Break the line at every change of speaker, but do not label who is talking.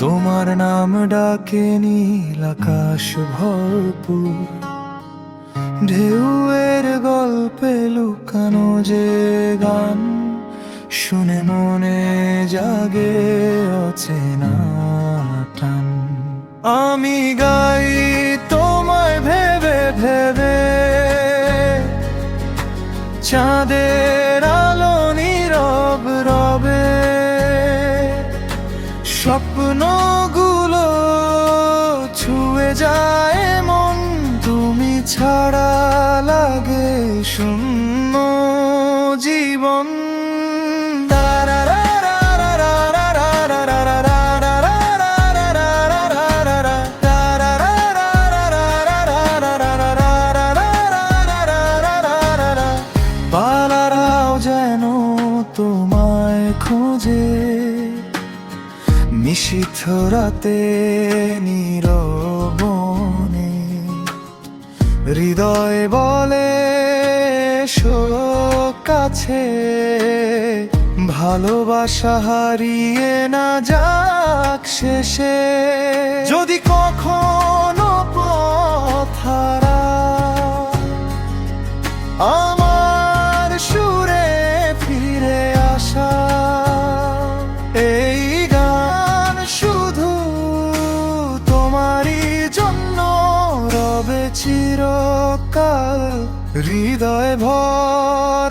তোমার নাম ডাকে নীল আকাশ ভরপুর, ঢেউয়ের গল্পে লুকানো যে গান, শুনে মনে জাগে অচেনা টান। আমি গাই তোমায় ভেবে ভেবে, চাঁদের আলো নীরব রবে, স্বপ্নগুলো ছুঁয়ে যায় মন, তুমি ছাড়া লাগে শূন্য জীবন। পালারাও যেন তোমায় খোঁজে, নিশীথ রাতে নীরবনে, হৃদয় বলে শোক কাছে, ভালোবাসা হারিয়ে না যাক শেষে। যদি কখনো পথ হারায় আমার সুরে ফিরে আসা, এই গান শুধু তোমারই জন্য রবে চিরকাল হৃদয় ভর